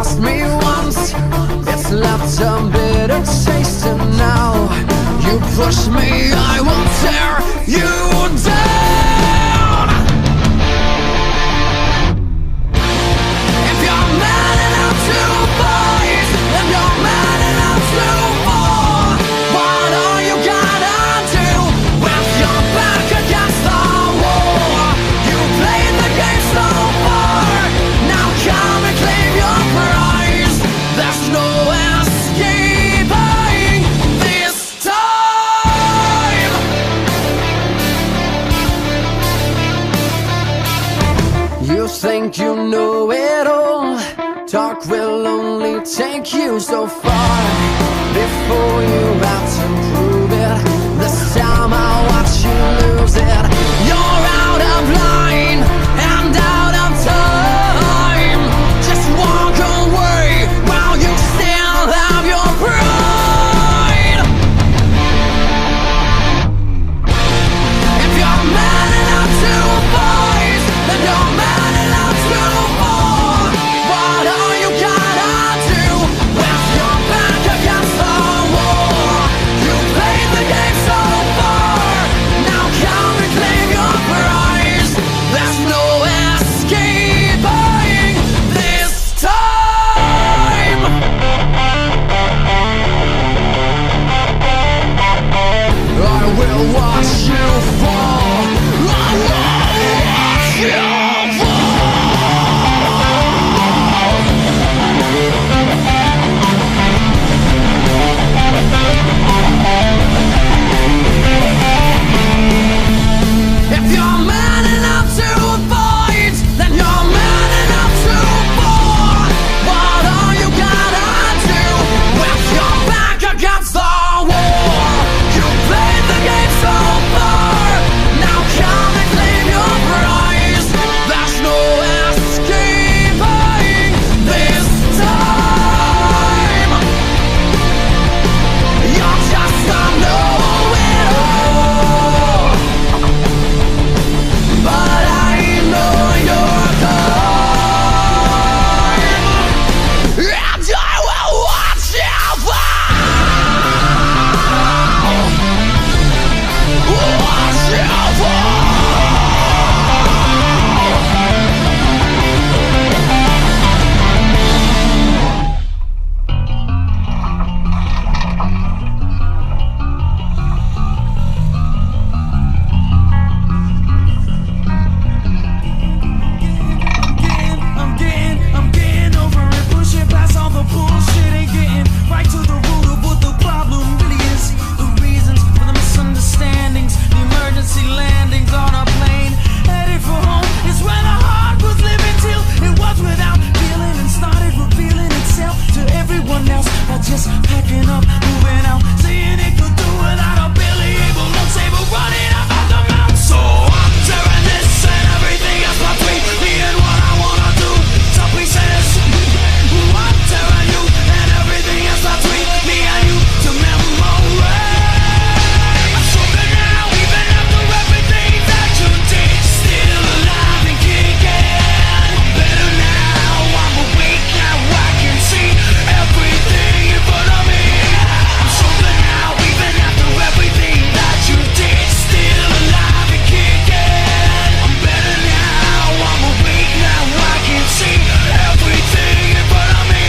kissed me once, it's left a bitter taste, and now you push me, I will tear you down. If you're man enough to fight, if you're man enough to fall, what are you gonna do with your back against the wall? You played the game so far, now come and claim your prize. There's no escaping this time. You think you know it all, talk will only take you so far before you have to prove it. This time I'll watch you lose it. You're out of line and out of time. Just walk away while you still have your pride. If you're man enough to fight, then you're man enough to fall. What are you gonna do with your back against the wall? You played the game so far, now come and claim your prize. There's no escaping this time. I will watch you fall. I will watch you If you're man enough to fight, then you're man enough to fall. What are you gonna do with your back against the wall? You played the game so far, now come and claim your prize. There's no escaping this time. You're just a know-it-all, but I know your time, and I will watch you fall. Watch you fall. I'm getting over it, pushing past all the bullshit, ain't getting right to the root of what the problem really is. The reasons for the misunderstandings, the emergency landings on a plane headed for home is where the heart was living till it was without feeling and started revealing itself to everyone else by just packing up, moving out, saying it could do without a Billy Able, no table, running up out the mouth. So I'm tearing this and everything else between me and what I wanna do to pieces. I'm tearing you and everything else between me and you to memory. I'm stronger now, even after everything that you did. Still alive and kicking. Better now, I'm awake now, I can see everything in front of me. I'm stronger now, even after everything that you did. Still alive and kicking. I'm better now, I'm awake now, I can see everything in front of me.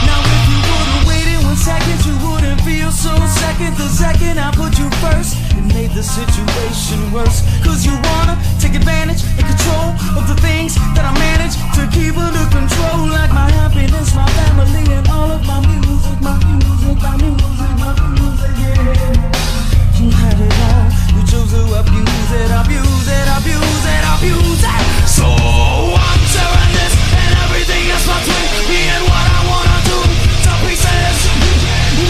Now if you would've waited 1 second, you wouldn't feel so second. The second I put you first, it made the situation worse. Cause you wanna take advantage and control of the things that I manage to keep under control. Like my happiness, my family, and all of my music, my music, my music, my music, yeah. You had it all, you chose to abuse it, abuse it, abuse it, abuse it. So I'm tearing this and everything else between me and what I wanna do to pieces.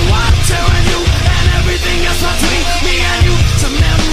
I'm tearing you and everything else between me and you to memory.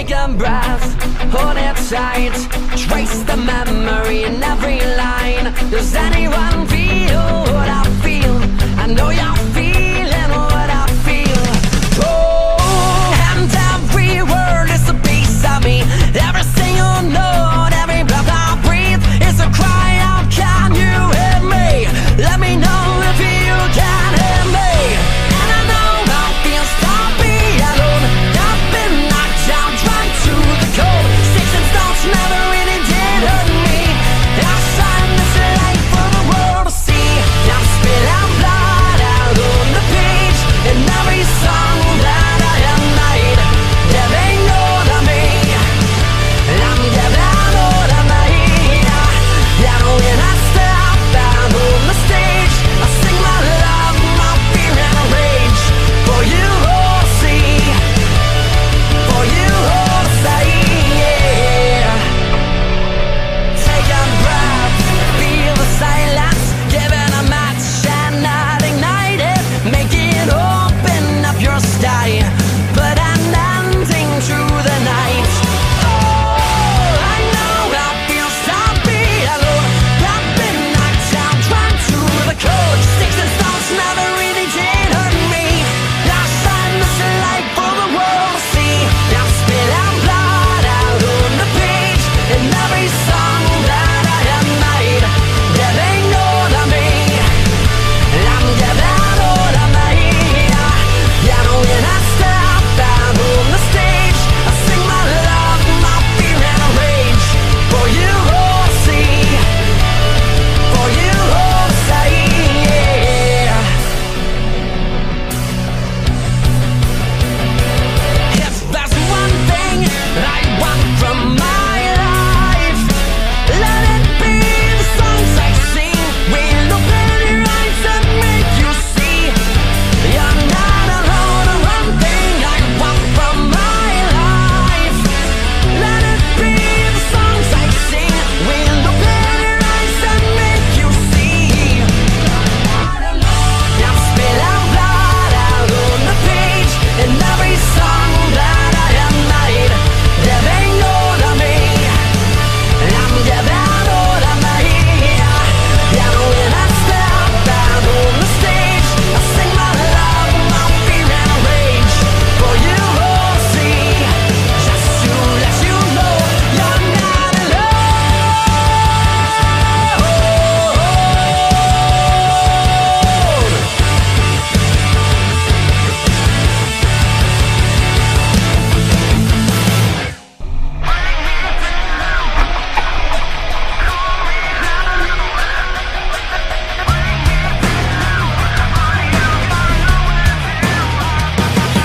Take a breath, hold it tight. Trace the memory in every line. Does anyone feel what I feel? I know you're feeling what I feel. Oh, and every word is a piece of me. Every single note, every breath I breathe is a cry out, can you hear me? Let me know if you can hear me. And I know how it feels to be alone. I've been knocked down, dragged to the cold. Sticks and stones never really did hurt me. I signed this life for the world to see. I'm spilling blood out on the page in every song that I have made. There ain't no to me. I'm giving all of me. And when I step out on the stage, I sing my love, my fear and rage. For you all to see, for you all to say, yeah. Take a breath, feel the silence, give it a match and not ignite it. Make it open up your sky, put an ending to the night. Oh, I know how it feels to be alone. I've been knocked down, dragged to the cold. Sticks and stones never really did hurt me. I signed this life for the world to see. I'm spilling blood out on the page in every song that I have made. There ain't no to me. I'm giving all of me. Yeah, when I step out on the stage, I sing my love, my fear and rage. For you all to see, for you all to say, yeah. If there's one thing I want from my life, let it be the songs I sing. Will open your eyes and make you see you're not alone. One thing I want from my life, let it be the songs I sing. Will open your eyes and make you see I'm spilling blood out on the page in every song that I have made. There ain't no to me. I'm giving all of me. Yeah, when I step out on the stage, I sing my love, my fear and rage. For you all to see, just to let you know you're not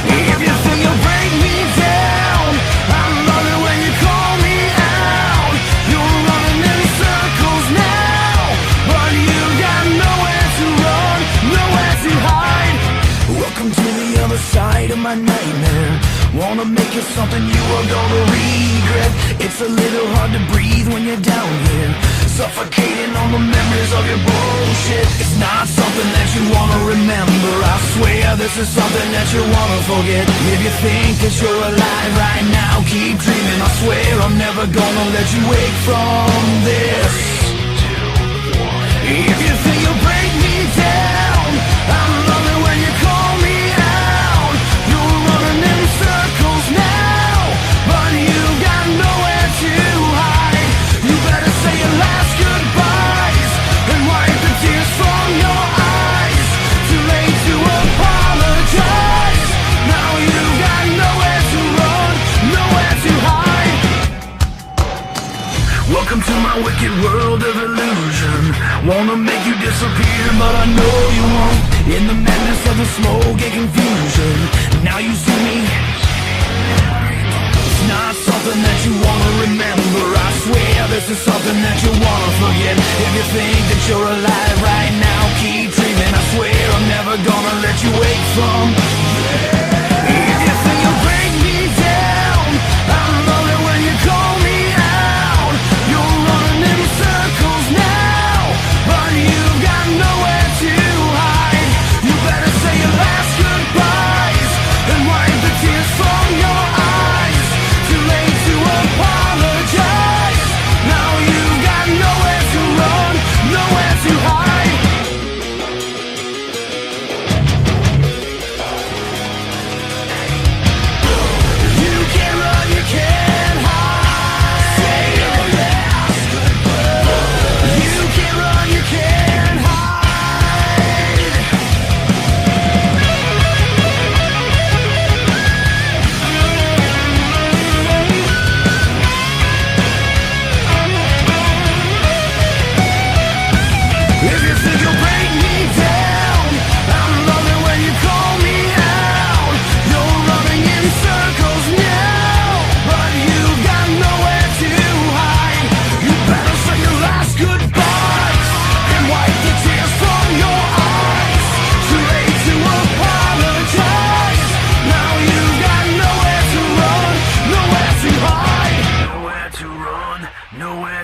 If you think you'll break me down, I'm loving when you call me out. You're running in circles now, but you got nowhere to run, nowhere to hide. Welcome to the other side of my nightmare. Wanna make it something you are gonna regret. It's a little hard to breathe when you're down here, suffocating on the memories of your bullshit. It's not something that you wanna remember. I swear this is something that you wanna forget. If you think that you're alive right now, keep dreaming. I swear I'm never gonna let you wake from this. If you think you'll break me down, I'm loving when you call me out. You're running in circles now, but you got nowhere to hide. You better say your last goodbyes and wipe the tears from your eyes. Too late to apologize. Now you got nowhere to run, nowhere to hide. Welcome to my wicked world of illusion. Wanna make you disappear, but I know you won't. In the madness of the smoke and confusion, now you see me. It's not something that you wanna remember. I swear this is something that you wanna forget. If you think that you're alive right now, keep dreaming. I swear I'm never gonna let you wake from If you think you'll break me down, I'm loving when you call me out. You're running in circles now, but you got nowhere to hide. You better say your last goodbyes and wipe the tears from your eyes. Too late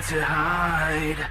to hide.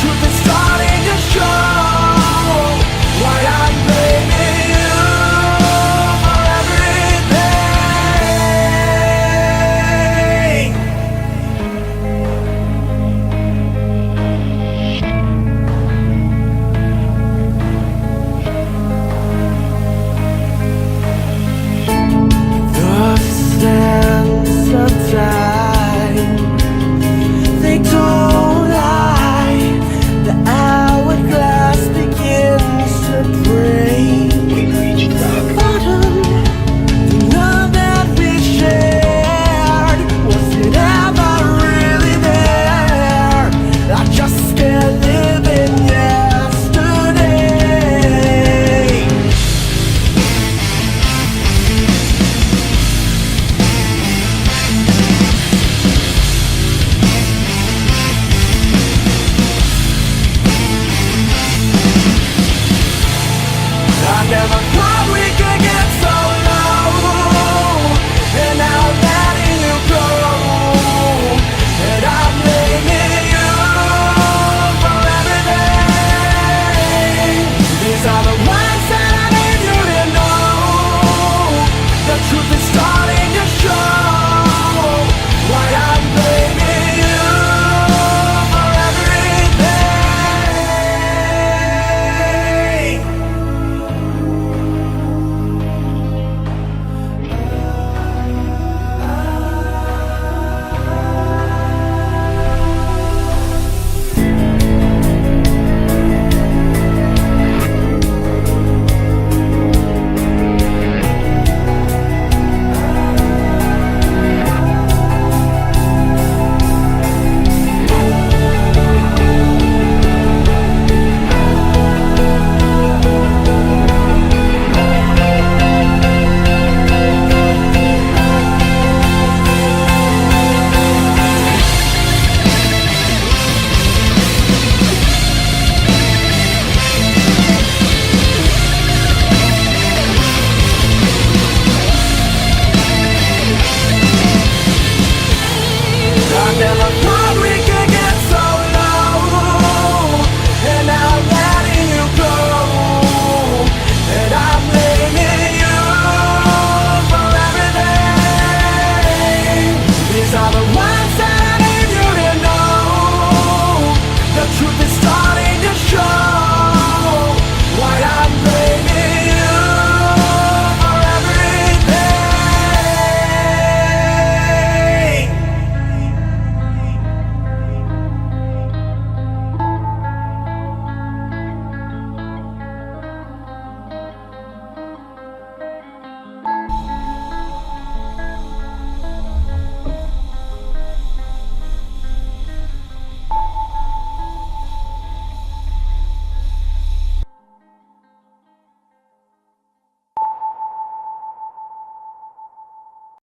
Truth